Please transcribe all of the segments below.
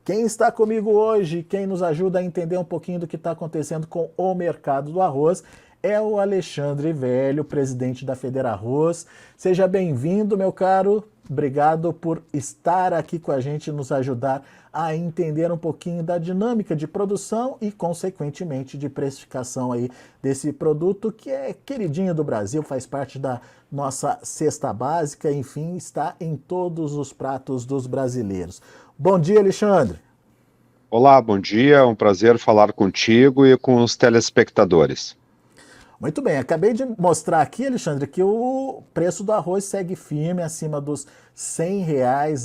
Quem está comigo hoje, quem nos ajuda a entender um pouquinho do que está acontecendo com o mercado do arroz, é o Alexandre Velho, presidente da Federarroz. Seja bem-vindo, meu caro. Obrigado por estar aqui com a gente e nos ajudar a entender um pouquinho da dinâmica de produção e, consequentemente, de precificação aí desse produto que é queridinho do Brasil, faz parte da nossa cesta básica, enfim, está em todos os pratos dos brasileiros. Bom dia, Alexandre. Olá, bom dia. É um prazer falar contigo e com os telespectadores. Muito bem, acabei de mostrar aqui, Alexandre, que o preço do arroz segue firme acima dos R$ 100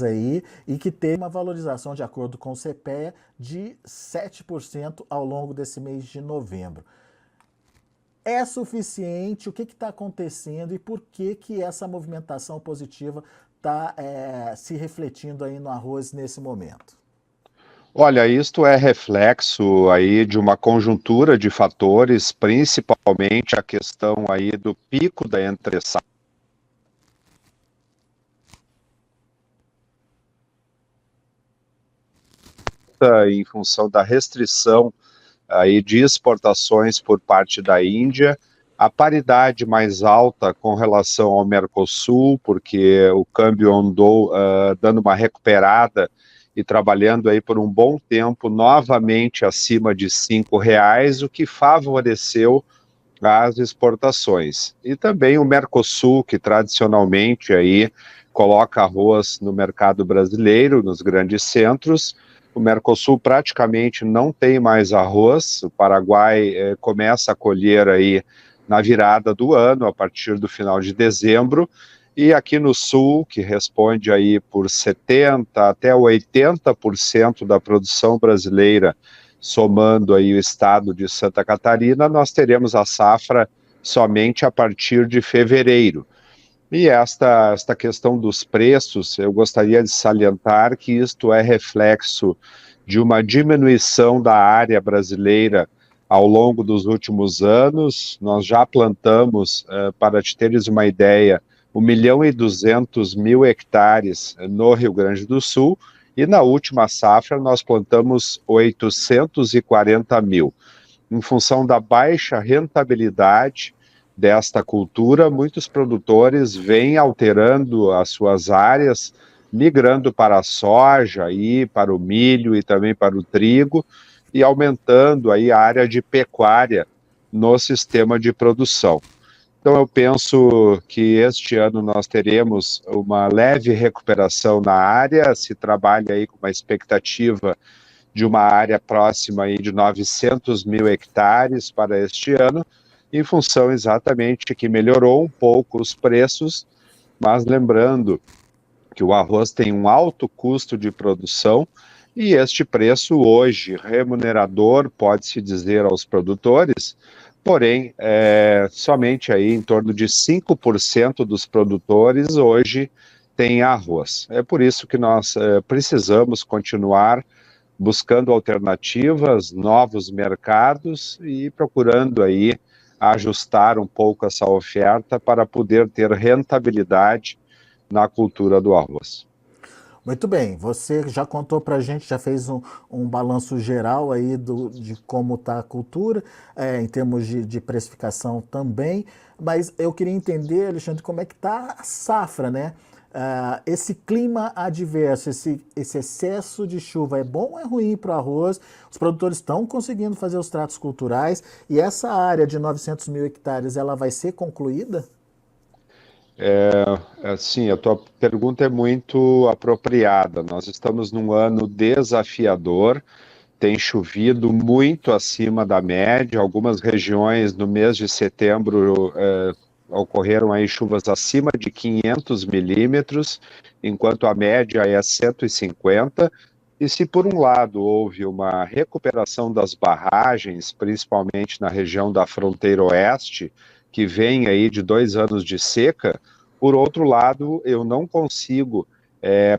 aí e que teve uma valorização, de acordo com o CPEA, de 7% ao longo desse mês de novembro. É suficiente? O que está acontecendo e por que essa movimentação positiva está se refletindo aí no arroz nesse momento? Olha, isto é reflexo aí de uma conjuntura de fatores, principalmente a questão aí do pico da entre-safra em função da restrição aí de exportações por parte da Índia, a paridade mais alta com relação ao Mercosul, porque o câmbio andou dando uma recuperada e trabalhando aí por um bom tempo novamente acima de R$ 5, o que favoreceu as exportações. E também o Mercosul, que tradicionalmente aí coloca arroz no mercado brasileiro, nos grandes centros. O Mercosul praticamente não tem mais arroz. O Paraguai começa a colher aí na virada do ano, a partir do final de dezembro. E aqui no Sul, que responde aí por 70% até 80% da produção brasileira, somando aí o estado de Santa Catarina, nós teremos a safra somente a partir de fevereiro. E esta questão dos preços, eu gostaria de salientar que isto é reflexo de uma diminuição da área brasileira ao longo dos últimos anos. Nós já plantamos, para te teres uma ideia, 1.200.000 hectares no Rio Grande do Sul, e na última safra nós plantamos 840 mil. Em função da baixa rentabilidade desta cultura, muitos produtores vêm alterando as suas áreas, migrando para a soja, e para o milho e também para o trigo, e aumentando aí a área de pecuária no sistema de produção. Então eu penso que este ano nós teremos uma leve recuperação na área, se trabalha aí com uma expectativa de uma área próxima aí de 900.000 hectares para este ano, em função exatamente que melhorou um pouco os preços, mas lembrando que o arroz tem um alto custo de produção e este preço hoje remunerador, pode-se dizer aos produtores, porém, somente aí em torno de 5% dos produtores hoje têm arroz. É por isso que nós precisamos continuar buscando alternativas, novos mercados e procurando aí ajustar um pouco essa oferta para poder ter rentabilidade na cultura do arroz. Muito bem, você já contou para a gente, já fez um balanço geral aí de como está a cultura, em termos de precificação também, mas eu queria entender, Alexandre, como é que está a safra, né? Esse clima adverso, esse excesso de chuva é bom ou é ruim para o arroz? Os produtores estão conseguindo fazer os tratos culturais e essa área de 900.000 hectares, ela vai ser concluída? Sim, a tua pergunta é muito apropriada. Nós estamos num ano desafiador, tem chovido muito acima da média. Algumas regiões no mês de setembro ocorreram aí chuvas acima de 500 milímetros, enquanto a média é 150. E se por um lado houve uma recuperação das barragens, principalmente na região da fronteira oeste, que vem aí de 2 anos de seca, por outro lado, eu não consigo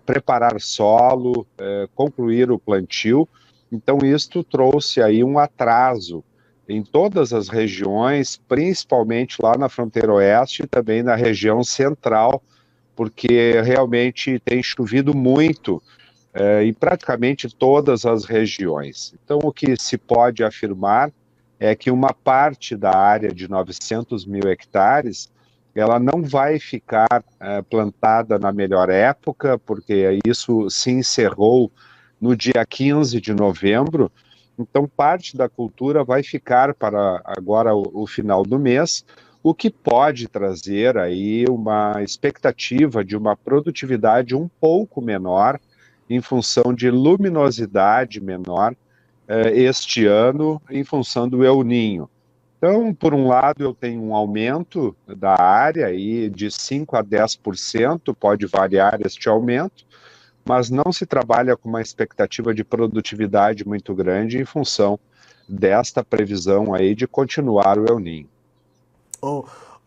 preparar solo, concluir o plantio. Então, isto trouxe aí um atraso em todas as regiões, principalmente lá na fronteira oeste e também na região central, porque realmente tem chovido muito em praticamente todas as regiões. Então, o que se pode afirmar é que uma parte da área de 900 mil hectares, ela não vai ficar plantada na melhor época, porque isso se encerrou no dia 15 de novembro, então parte da cultura vai ficar para agora o final do mês, o que pode trazer aí uma expectativa de uma produtividade um pouco menor, em função de luminosidade menor este ano, em função do El Ninho. Então, por um lado, eu tenho um aumento da área aí de 5 a 10%, pode variar este aumento, mas não se trabalha com uma expectativa de produtividade muito grande em função desta previsão aí de continuar o El Ninho.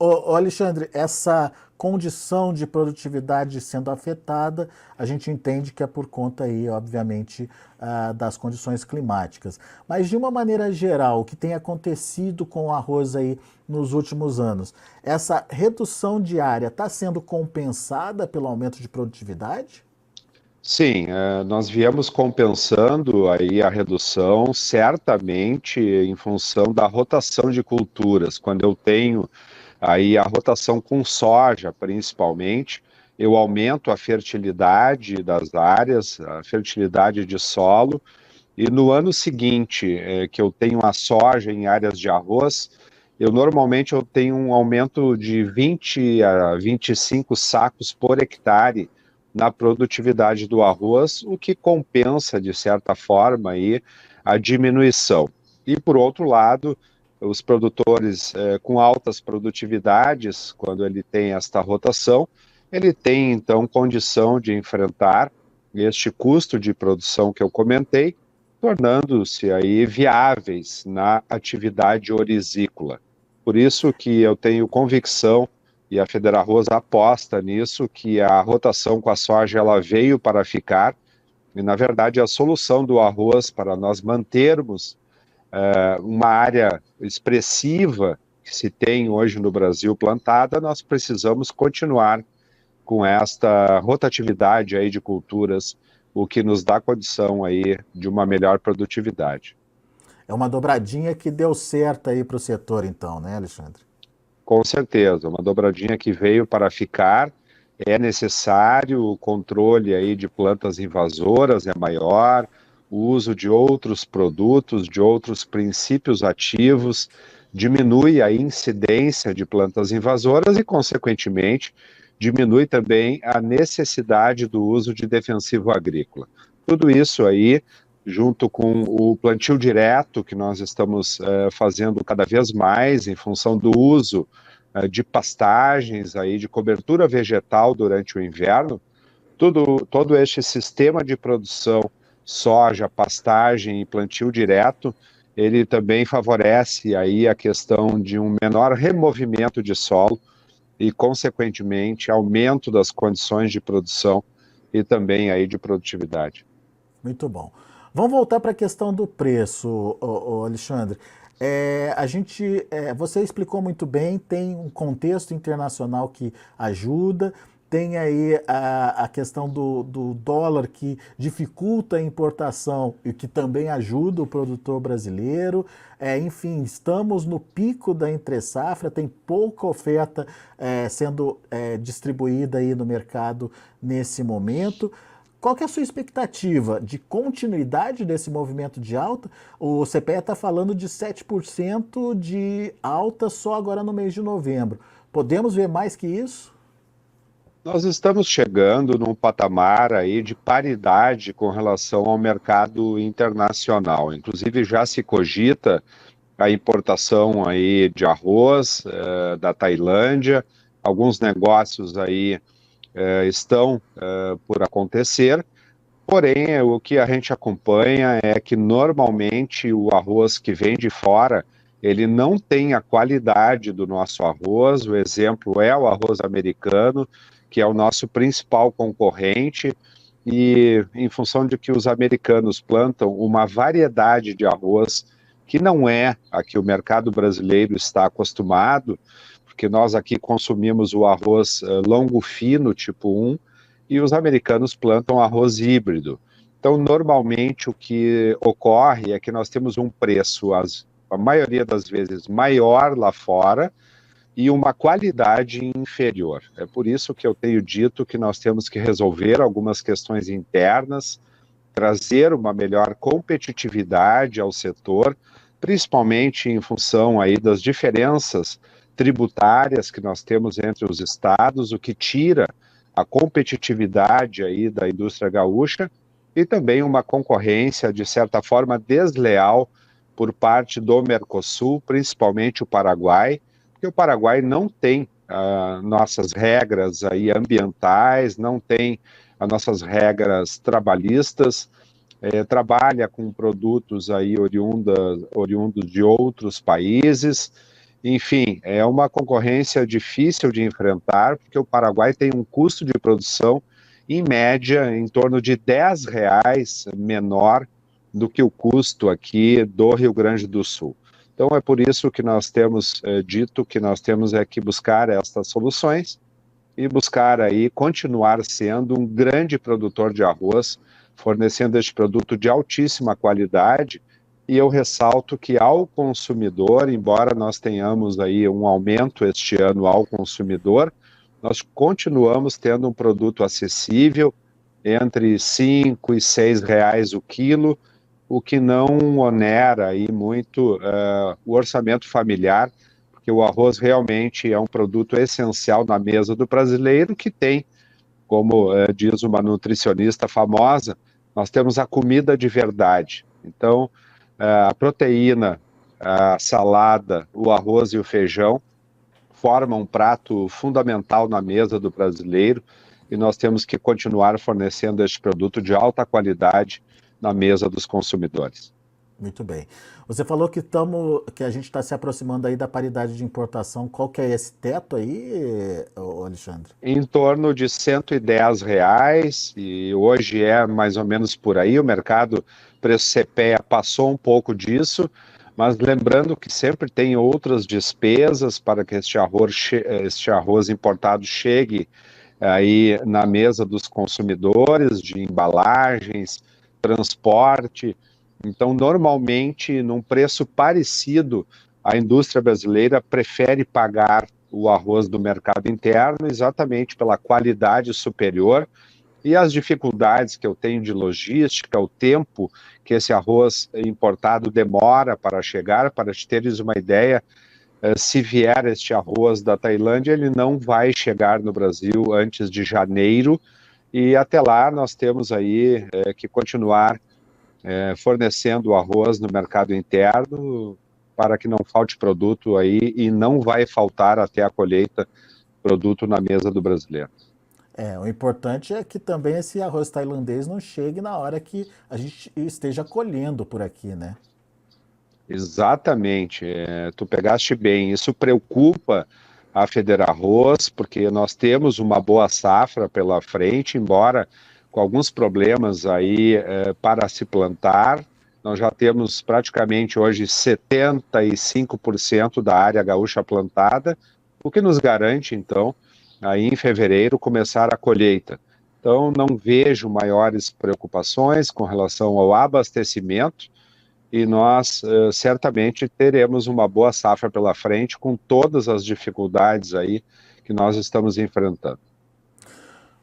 Ô, Alexandre, essa condição de produtividade sendo afetada, a gente entende que é por conta aí, obviamente, das condições climáticas. Mas de uma maneira geral, o que tem acontecido com o arroz aí nos últimos anos, essa redução de área está sendo compensada pelo aumento de produtividade? Sim, nós viemos compensando aí a redução, certamente em função da rotação de culturas. Quando eu tenho aí a rotação com soja, principalmente, eu aumento a fertilidade das áreas, a fertilidade de solo, e no ano seguinte, que eu tenho a soja em áreas de arroz, normalmente eu tenho um aumento de 20 a 25 sacos por hectare na produtividade do arroz, o que compensa, de certa forma, aí, a diminuição. E, por outro lado, os produtores com altas produtividades, quando ele tem esta rotação, ele tem, então, condição de enfrentar este custo de produção que eu comentei, tornando-se aí viáveis na atividade orizícola. Por isso que eu tenho convicção, e a FederaRroz aposta nisso, que a rotação com a soja ela veio para ficar, e na verdade a solução do arroz para nós mantermos uma área expressiva que se tem hoje no Brasil plantada, nós precisamos continuar com esta rotatividade aí de culturas, o que nos dá condição aí de uma melhor produtividade. É uma dobradinha que deu certo aí para o setor, então, né, Alexandre? Com certeza, uma dobradinha que veio para ficar. É necessário o controle aí de plantas invasoras, é maior, o uso de outros produtos, de outros princípios ativos, diminui a incidência de plantas invasoras e, consequentemente, diminui também a necessidade do uso de defensivo agrícola. Tudo isso aí, junto com o plantio direto que nós estamos fazendo cada vez mais em função do uso de pastagens, aí, de cobertura vegetal durante o inverno, todo este sistema de produção, soja, pastagem e plantio direto, ele também favorece aí a questão de um menor removimento de solo e, consequentemente, aumento das condições de produção e também aí de produtividade. Muito bom. Vamos voltar para a questão do preço, Alexandre. Você explicou muito bem, tem um contexto internacional que ajuda, tem aí a questão do dólar que dificulta a importação e que também ajuda o produtor brasileiro. Enfim, estamos no pico da entre-safra, tem pouca oferta sendo distribuída aí no mercado nesse momento. Qual que é a sua expectativa de continuidade desse movimento de alta? O CPEA está falando de 7% de alta só agora no mês de novembro. Podemos ver mais que isso? Nós estamos chegando num patamar aí de paridade com relação ao mercado internacional. Inclusive já se cogita a importação aí de arroz da Tailândia. Alguns negócios aí estão por acontecer, porém o que a gente acompanha é que normalmente o arroz que vem de fora, ele não tem a qualidade do nosso arroz. O exemplo é o arroz americano, que é o nosso principal concorrente, e em função de que os americanos plantam uma variedade de arroz que não é a que o mercado brasileiro está acostumado, porque nós aqui consumimos o arroz longo fino, tipo 1, e os americanos plantam arroz híbrido. Então, normalmente, o que ocorre é que nós temos um preço, a maioria das vezes, maior lá fora e uma qualidade inferior. É por isso que eu tenho dito que nós temos que resolver algumas questões internas, trazer uma melhor competitividade ao setor, principalmente em função aí das diferenças tributárias que nós temos entre os estados, o que tira a competitividade aí da indústria gaúcha e também uma concorrência, de certa forma, desleal por parte do Mercosul, principalmente o Paraguai, porque o Paraguai não tem nossas regras aí ambientais, não tem as nossas regras trabalhistas, trabalha com produtos aí oriundos de outros países. Enfim, é uma concorrência difícil de enfrentar, porque o Paraguai tem um custo de produção, em média, em torno de R$ 10 menor do que o custo aqui do Rio Grande do Sul. Então, é por isso que nós temos dito que nós temos que buscar estas soluções e buscar aí continuar sendo um grande produtor de arroz, fornecendo este produto de altíssima qualidade. E eu ressalto que ao consumidor, embora nós tenhamos aí um aumento este ano ao consumidor, nós continuamos tendo um produto acessível, entre R$ 5 e R$ 6 o quilo, o que não onera aí muito o orçamento familiar, porque o arroz realmente é um produto essencial na mesa do brasileiro, que tem, como diz uma nutricionista famosa, nós temos a comida de verdade. Então, a proteína, a salada, o arroz e o feijão formam um prato fundamental na mesa do brasileiro e nós temos que continuar fornecendo este produto de alta qualidade na mesa dos consumidores. Muito bem. Você falou que a gente está se aproximando aí da paridade de importação. Qual que é esse teto aí, Alexandre? Em torno de R$ 110, e hoje é mais ou menos por aí. O mercado preço CPEA passou um pouco disso, mas lembrando que sempre tem outras despesas para que este arroz importado chegue aí na mesa dos consumidores, de embalagens, transporte. Então, normalmente, num preço parecido, a indústria brasileira prefere pagar o arroz do mercado interno exatamente pela qualidade superior e as dificuldades que eu tenho de logística, o tempo que esse arroz importado demora para chegar. Para te teres uma ideia, se vier este arroz da Tailândia, ele não vai chegar no Brasil antes de janeiro, e até lá nós temos aí que continuar fornecendo o arroz no mercado interno para que não falte produto aí, e não vai faltar até a colheita produto na mesa do brasileiro. O importante é que também esse arroz tailandês não chegue na hora que a gente esteja colhendo por aqui, né? Exatamente, tu pegaste bem, isso preocupa a Federarroz, porque nós temos uma boa safra pela frente, embora com alguns problemas aí para se plantar. Nós já temos praticamente hoje 75% da área gaúcha plantada, o que nos garante, então, aí em fevereiro começar a colheita. Então, não vejo maiores preocupações com relação ao abastecimento, e nós certamente teremos uma boa safra pela frente, com todas as dificuldades aí que nós estamos enfrentando.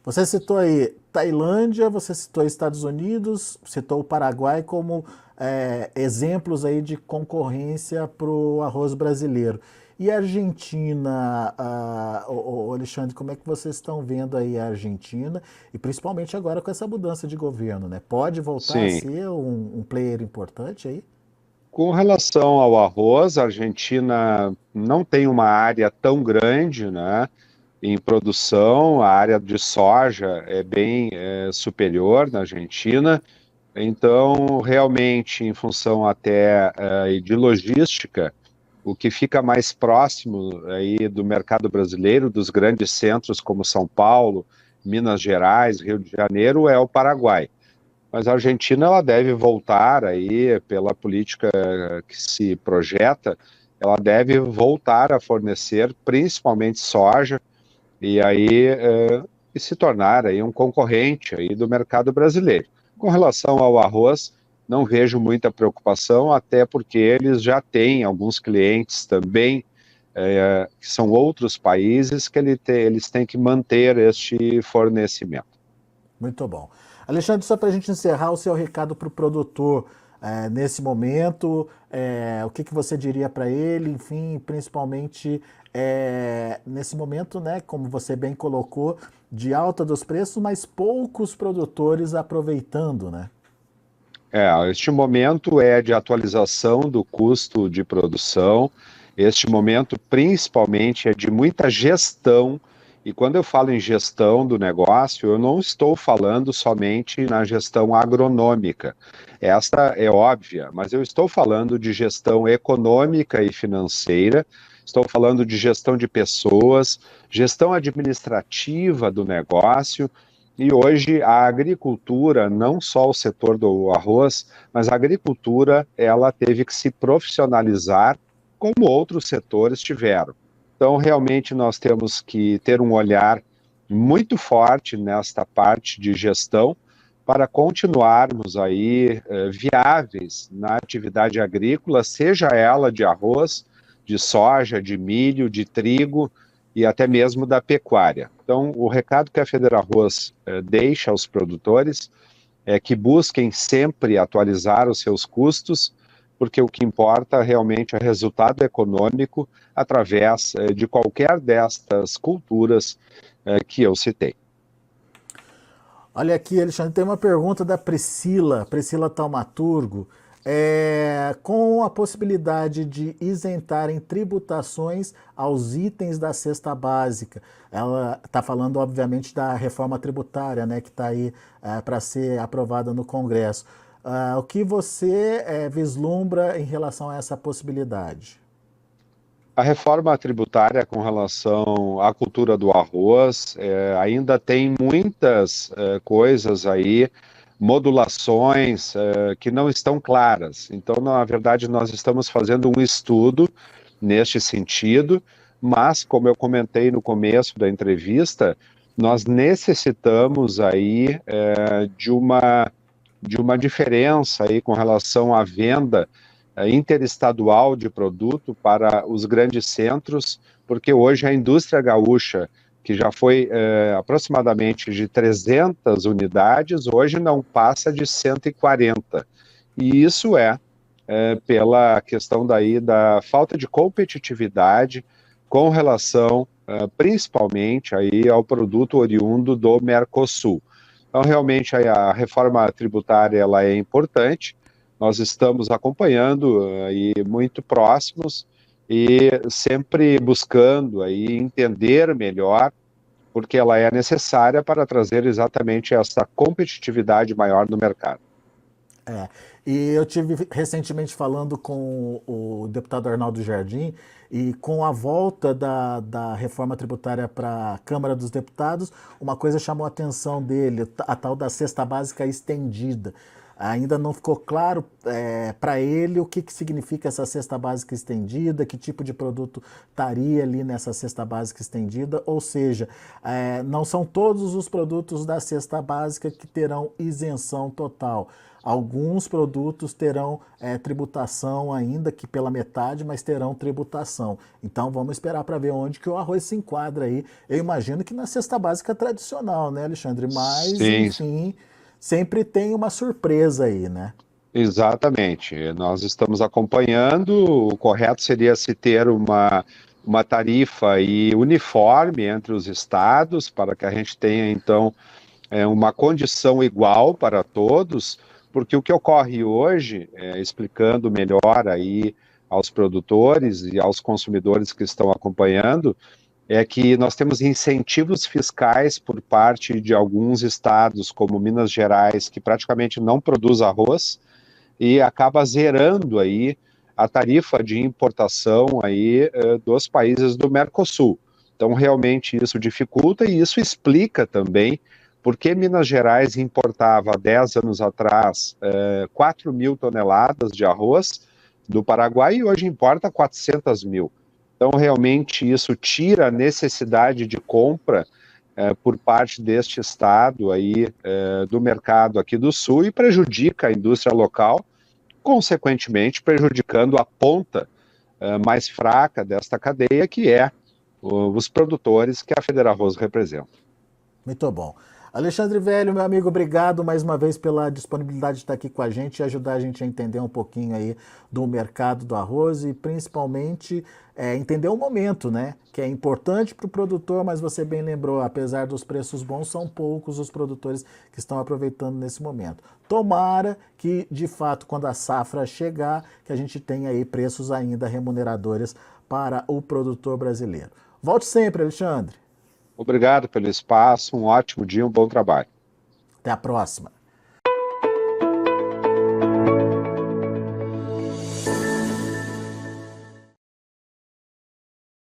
Você citou aí Tailândia, você citou Estados Unidos, citou o Paraguai como exemplos aí de concorrência para o arroz brasileiro. E a Argentina, Alexandre, como é que vocês estão vendo aí a Argentina? E principalmente agora com essa mudança de governo, né? Pode voltar a ser um player importante aí? Com relação ao arroz, a Argentina não tem uma área tão grande, né, em produção. A área de soja é bem superior na Argentina. Então, realmente, em função até de logística, o que fica mais próximo aí do mercado brasileiro, dos grandes centros como São Paulo, Minas Gerais, Rio de Janeiro, é o Paraguai. Mas a Argentina, ela deve voltar aí, pela política que se projeta, ela deve voltar a fornecer principalmente soja, e aí e se tornar aí um concorrente aí do mercado brasileiro. Com relação ao arroz, não vejo muita preocupação, até porque eles já têm alguns clientes também, que são outros países, que eles têm que manter este fornecimento. Muito bom. Alexandre, só para a gente encerrar, o seu recado para o produtor nesse momento, o que você diria para ele, enfim, principalmente nesse momento, né, como você bem colocou, de alta dos preços, mas poucos produtores aproveitando, né? Este momento é de atualização do custo de produção, este momento principalmente é de muita gestão, e quando eu falo em gestão do negócio, eu não estou falando somente na gestão agronômica, esta é óbvia, mas eu estou falando de gestão econômica e financeira, estou falando de gestão de pessoas, gestão administrativa do negócio. E hoje a agricultura, não só o setor do arroz, mas a agricultura, ela teve que se profissionalizar como outros setores tiveram. Então, realmente, nós temos que ter um olhar muito forte nesta parte de gestão para continuarmos aí viáveis na atividade agrícola, seja ela de arroz, de soja, de milho, de trigo, e até mesmo da pecuária. Então, o recado que a Federarroz deixa aos produtores é que busquem sempre atualizar os seus custos, porque o que importa realmente é resultado econômico através de qualquer destas culturas que eu citei. Olha aqui, Alexandre, tem uma pergunta da Priscila Taumaturgo. Com a possibilidade de isentarem tributações aos itens da cesta básica. Ela está falando, obviamente, da reforma tributária, né, que está aí para ser aprovada no Congresso. O que você vislumbra em relação a essa possibilidade? A reforma tributária com relação à cultura do arroz ainda tem muitas coisas aí, modulações que não estão claras. Então, na verdade, nós estamos fazendo um estudo neste sentido, mas, como eu comentei no começo da entrevista, nós necessitamos aí de uma diferença aí com relação à venda interestadual de produto para os grandes centros, porque hoje a indústria gaúcha, que já foi aproximadamente de 300 unidades, hoje não passa de 140. E isso pela questão daí da falta de competitividade com relação, principalmente, aí ao produto oriundo do Mercosul. Então, realmente, a reforma tributária ela é importante, nós estamos acompanhando aí muito próximos e sempre buscando aí entender melhor, porque ela é necessária para trazer exatamente essa competitividade maior no mercado. E eu tive recentemente falando com o deputado Arnaldo Jardim, e com a volta da reforma tributária para a Câmara dos Deputados, uma coisa chamou a atenção dele, a tal da cesta básica estendida. Ainda não ficou claro para ele o que significa essa cesta básica estendida, que tipo de produto estaria ali nessa cesta básica estendida, ou seja, não são todos os produtos da cesta básica que terão isenção total. Alguns produtos terão tributação ainda que pela metade, mas terão tributação. Então vamos esperar para ver onde que o arroz se enquadra aí. Eu imagino que na cesta básica tradicional, né, Alexandre? Mas, Sim. Enfim, sempre tem uma surpresa aí, né? Exatamente. Nós estamos acompanhando. O correto seria se ter uma tarifa aí uniforme entre os estados, para que a gente tenha, então, uma condição igual para todos, porque o que ocorre hoje, explicando melhor aí aos produtores e aos consumidores que estão acompanhando, é que nós temos incentivos fiscais por parte de alguns estados, como Minas Gerais, que praticamente não produz arroz, e acaba zerando aí a tarifa de importação aí dos países do Mercosul. Então, realmente, isso dificulta e isso explica também por que Minas Gerais importava há 10 anos atrás 4 mil toneladas de arroz do Paraguai e hoje importa 400 mil. Então, realmente, isso tira a necessidade de compra por parte deste estado aí, do mercado aqui do Sul, e prejudica a indústria local, consequentemente prejudicando a ponta mais fraca desta cadeia, que é os produtores que a FederArroz representa. Muito bom. Alexandre Velho, meu amigo, obrigado mais uma vez pela disponibilidade de estar aqui com a gente e ajudar a gente a entender um pouquinho aí do mercado do arroz e principalmente entender o momento, né? Que é importante para o produtor, mas você bem lembrou, apesar dos preços bons, são poucos os produtores que estão aproveitando nesse momento. Tomara que, de fato, quando a safra chegar, que a gente tenha aí preços ainda remuneradores para o produtor brasileiro. Volte sempre, Alexandre. Obrigado pelo espaço, um ótimo dia, um bom trabalho. Até a próxima.